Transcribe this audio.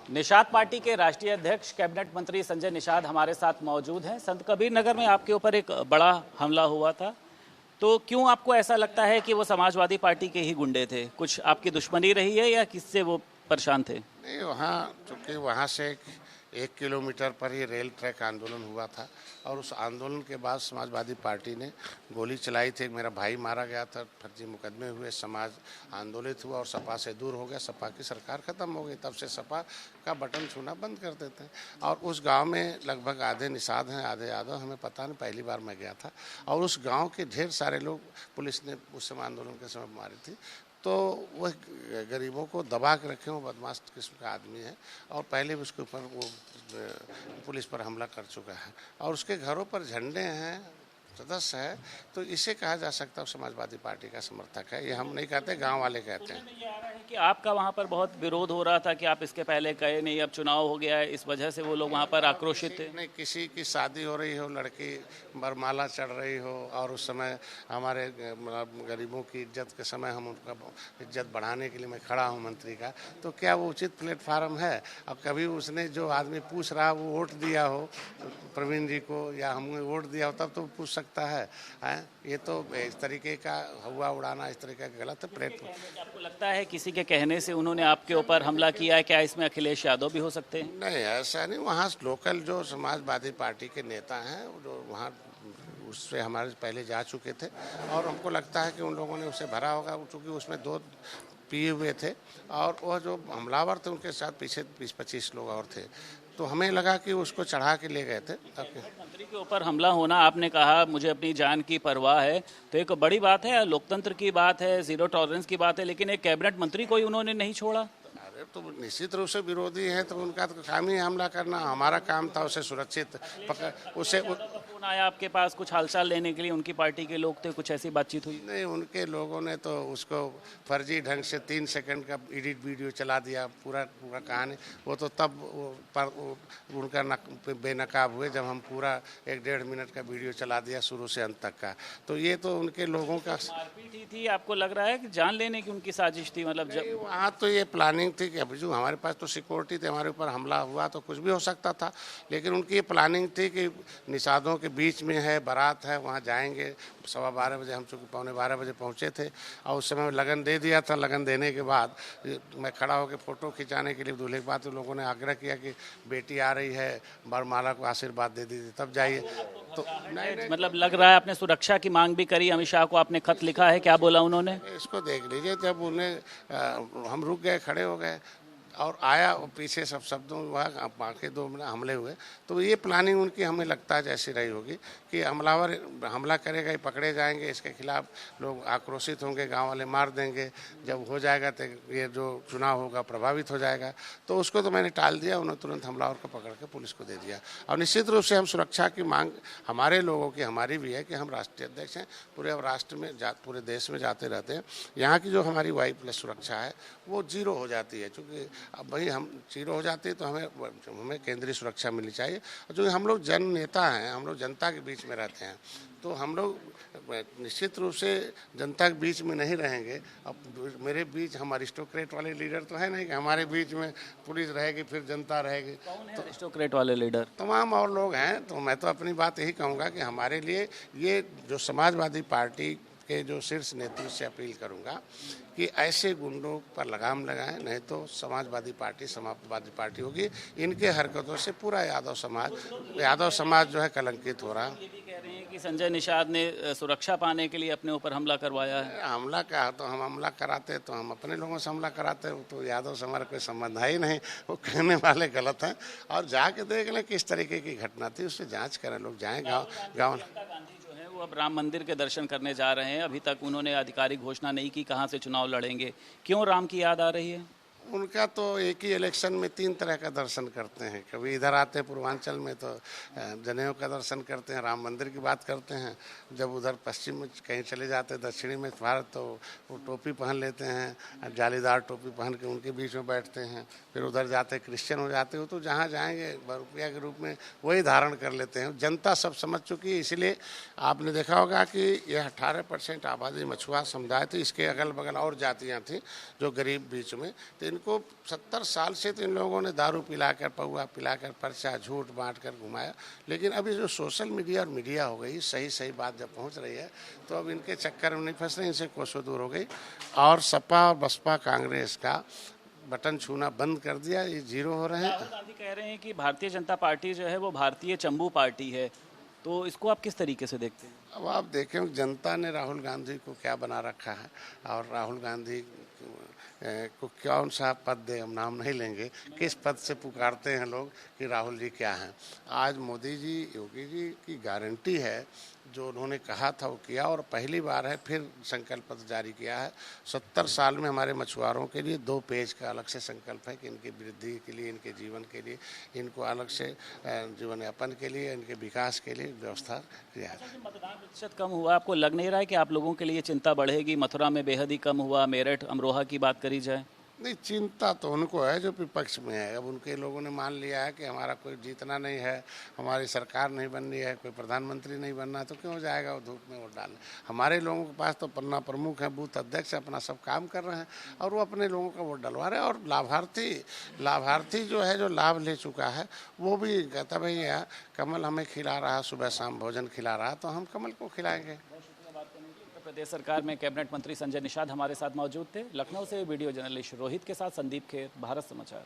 Nishad party के राष्ट्रीय अध्यक्ष कैबिनेट मंत्री संजय निषाद हमारे साथ मौजूद हैं। संत कबीर नगर में आपके ऊपर एक बड़ा हमला हुआ था, तो क्यों आपको ऐसा लगता है कि वो समाजवादी पार्टी के ही गुंडे थे? कुछ आपकी दुश्मनी रही है या किससे वो परेशान थे? नहीं, वहाँ चूँकि वहाँ से 1 किलोमीटर पर ही रेल ट्रैक आंदोलन हुआ था और उस आंदोलन के बाद समाजवादी पार्टी ने गोली चलाई थी। मेरा भाई मारा गया था, फर्जी मुकदमे हुए, समाज आंदोलित हुआ और सपा से दूर हो गया। सपा की सरकार ख़त्म हो गई, तब से सपा का बटन छूना बंद कर देते हैं। और उस गांव में लगभग आधे निषाद हैं, आधे यादव, हमें पता नहीं, पहली बार मैं गया था। और उस गाँव के ढेर सारे लोग पुलिस ने उस समय आंदोलन के समय मारी थी। तो वह गरीबों को दबा के रखे, वो बदमाश किस्म का आदमी है और पहले भी उसके ऊपर वो पुलिस पर हमला कर चुका है और उसके घरों पर झंडे हैं, सदस्य है। तो इसे कहा जा सकता है समाजवादी पार्टी का समर्थक है। ये हम नहीं कहते, गांव वाले कहते हैं। ये आ रहा है कि आपका वहाँ पर बहुत विरोध हो रहा था कि आप इसके पहले गए नहीं, अब चुनाव हो गया है, इस वजह से वो लोग वहाँ पर आक्रोशित थे। नहीं, किसी की शादी हो रही हो, लड़की बरमाला चढ़ रही हो और उस समय हमारे गरीबों की इज्जत के समय हम उनका इज्जत बढ़ाने के लिए मैं खड़ा हूँ मंत्री का, तो क्या वो उचित प्लेटफार्म है? अब कभी उसने जो आदमी पूछ रहा वो वोट दिया हो प्रवीण जी को या हमने वोट दिया हो तब तो पूछ सकता है। ये तो इस तरीके का हुआ उड़ाना, इस तरीके का गलत प्लेटफॉर्म। आपको लगता है किसी के कहने से उन्होंने आपके ऊपर हमला किया है? क्या इसमें अखिलेश यादव भी हो सकते हैं? नहीं, ऐसा नहीं। वहाँ लोकल जो समाजवादी पार्टी के नेता हैं जो वहाँ उससे हमारे पहले जा चुके थे और हमको लगता है कि उन लोगों ने उसे भरा होगा, क्योंकि उसमें 2 पिए हुए थे और वह जो हमलावर थे उनके साथ पीछे 20-25 लोग और थे। तो हमें लगा कि उसको चढ़ा के ले गए थे। मंत्री के ऊपर हमला होना, आपने कहा मुझे अपनी जान की परवाह है, तो एक बड़ी बात है, लोकतंत्र की बात है, जीरो टॉलरेंस की बात है, लेकिन एक कैबिनेट मंत्री को ही उन्होंने नहीं छोड़ा। अरे तो निश्चित रूप से विरोधी है तो उनका तो काम ही हमला करना। हमारा काम था उसे सुरक्षित पकड़ उसे फोन आया आपके पास कुछ हालचाल लेने के लिए? उनकी पार्टी के लोग थे, कुछ ऐसी बातचीत हुई? नहीं, उनके लोगों ने तो उसको फर्जी ढंग से 3 सेकंड का एडिट वीडियो चला दिया, पूरा कहानी। वो तो तब उनका बेनकाब हुए जब हम पूरा 1-1.5 मिनट का वीडियो चला दिया शुरू से अंत तक का। तो ये तो उनके लोगों का मारपीट ही थी? आपको लग रहा है कि जान लेने की उनकी साजिश थी? मतलब जब वहाँ तो ये प्लानिंग थी कि अभी जो हमारे पास तो सिक्योरिटी थी, हमारे ऊपर हमला हुआ तो कुछ भी हो सकता था, लेकिन उनकी ये प्लानिंग थी कि निषादों के बीच में है, बारात है, वहाँ जाएंगे। 12:15 बजे, हम चूँकि 11:15 बजे पहुँचे थे और उस समय लगन दे दिया था। लगन देने के बाद मैं खड़ा होकर फ़ोटो खिंचाने के लिए दूल्हे के बाद तो लोगों ने आग्रह किया कि बेटी आ रही है, वरमाला को आशीर्वाद दे दीजिए तब जाइए। तो नहीं, मतलब लग रहा है आपने सुरक्षा की मांग भी करी, अमित शाह को आपने खत लिखा है, क्या बोला उन्होंने? इसको देख लीजिए। जब उन्हें हम रुक गए, खड़े हो गए और आया पीछे सब शब्दों वहाँ बाकी 2 मिनट हमले हुए, तो ये प्लानिंग उनकी हमें लगता है जैसी रही होगी कि हमलावर हमला करेगा, ये पकड़े जाएंगे, इसके खिलाफ लोग आक्रोशित होंगे, गांव वाले मार देंगे। जब हो जाएगा तो ये जो चुनाव होगा प्रभावित हो जाएगा। तो उसको तो मैंने टाल दिया, उन्होंने तुरंत हमलावर को पकड़ के पुलिस को दे दिया। और निश्चित रूप से हम सुरक्षा की मांग हमारे लोगों की, हमारी भी है कि हम राष्ट्रीय अध्यक्ष हैं, पूरे राष्ट्र में पूरे देश में जाते रहते हैं। यहाँ की जो हमारी Y+ सुरक्षा है वो 0 हो जाती है, चूँकि अब भाई हम 0 हो जाते हैं तो हमें केंद्रीय सुरक्षा मिलनी चाहिए। जो हम लोग जन नेता हैं, हम लोग जनता के बीच में रहते हैं, तो हम लोग निश्चित रूप से जनता के बीच में नहीं रहेंगे। अब मेरे बीच हम अरिस्टोक्रेट वाले लीडर तो है नहीं कि हमारे बीच में पुलिस रहेगी फिर जनता रहेगी। तो अरिस्टोक्रेट वाले लीडर तमाम और लोग हैं। तो मैं तो अपनी बात यही कहूँगा कि हमारे लिए ये जो समाजवादी पार्टी के जो शीर्ष नेतृत्व से अपील करूँगा कि ऐसे गुंडों पर लगाम लगाएं, नहीं तो समाजवादी पार्टी होगी। इनके हरकतों से पूरा यादव समाज जो है कलंकित हो रहा है। ये भी कह रहे हैं कि संजय निषाद ने सुरक्षा पाने के लिए अपने ऊपर हमला करवाया है। हमला का तो हम हमला कराते तो हम अपने लोगों से हमला कराते, तो यादव से हमारा कोई संबंध है ही नहीं। वो कहने वाले गलत हैं और जाके देख लें किस तरीके की घटना थी, उससे जाँच करें। लोग जाएँ गाँव। वो अब राम मंदिर के दर्शन करने जा रहे हैं, अभी तक उन्होंने आधिकारिक घोषणा नहीं की कहाँ से चुनाव लड़ेंगे। क्यों राम की याद आ रही है? उनका तो एक ही इलेक्शन में 3 तरह का दर्शन करते हैं। कभी इधर आते हैं पूर्वांचल में तो जनेऊ का दर्शन करते हैं, राम मंदिर की बात करते हैं। जब उधर पश्चिम में कहीं चले जाते हैं, दक्षिणी में भारत, तो वो टोपी पहन लेते हैं, जालीदार टोपी पहन के उनके बीच में बैठते हैं। फिर उधर जाते क्रिश्चियन हो जाते हो, तो जहाँ जाएंगे रुपया के रूप में वही धारण कर लेते हैं। जनता सब समझ चुकी है, इसलिए आपने देखा होगा कि यह 18% आबादी मछुआरा समुदाय थी। इसके अगल बगल और जातियाँ थी जो गरीब बीच में, तो इनको 70 साल से तो इन लोगों ने दारू पिलाकर, पौआ पिलाकर, पर्चा झूठ बांट कर घुमाया। लेकिन अभी जो सोशल मीडिया और मीडिया हो गई, सही सही बात जब पहुंच रही है तो अब इनके चक्कर में नहीं फंस रहे, इनसे कोसों दूर हो गई। और सपा और बसपा कांग्रेस का बटन छूना बंद कर दिया, ये जीरो हो रहे हैं। राहुल गांधी कह रहे हैं कि भारतीय जनता पार्टी जो है वो भारतीय चंबू पार्टी है, तो इसको आप किस तरीके से देखते हैं? अब आप देखें जनता ने राहुल गांधी को क्या बना रखा है, और राहुल गांधी को कौन सा पद दे, हम नाम नहीं लेंगे, किस पद से पुकारते हैं लोग कि राहुल जी क्या हैं। आज मोदी जी, योगी जी की गारंटी है, जो उन्होंने कहा था वो किया, और पहली बार है फिर संकल्प पत्र जारी किया है। 70 साल में हमारे मछुआरों के लिए 2 पेज का अलग से संकल्प है कि इनकी वृद्धि के लिए, इनके जीवन के लिए, इनको अलग से जीवन यापन के लिए, इनके विकास के लिए व्यवस्था किया है। मतदान प्रतिशत कम हुआ, आपको लग नहीं रहा है कि आप लोगों के लिए चिंता बढ़ेगी? मथुरा में बेहद ही कम हुआ, मेरठ अमरोहा की बात करी जाए। नहीं, चिंता तो उनको है जो विपक्ष में है। अब उनके लोगों ने मान लिया है कि हमारा कोई जीतना नहीं है, हमारी सरकार नहीं बन रही है, कोई प्रधानमंत्री नहीं बनना, तो क्यों जाएगा वो धूप में वोट डालने। हमारे लोगों के पास तो पन्ना प्रमुख है, बूथ अध्यक्ष अपना सब काम कर रहे हैं, और वो अपने लोगों का वोट डलवा रहे हैं। और लाभार्थी जो है, जो लाभ ले चुका है, वो भी कहता भैया कमल हमें खिला रहा, सुबह शाम भोजन खिला रहा, तो हम कमल को खिलाएंगे। उत्तर प्रदेश सरकार में कैबिनेट मंत्री संजय निषाद हमारे साथ मौजूद थे। लखनऊ से वीडियो जर्नलिस्ट रोहित के साथ संदीप खेर, भारत समाचार।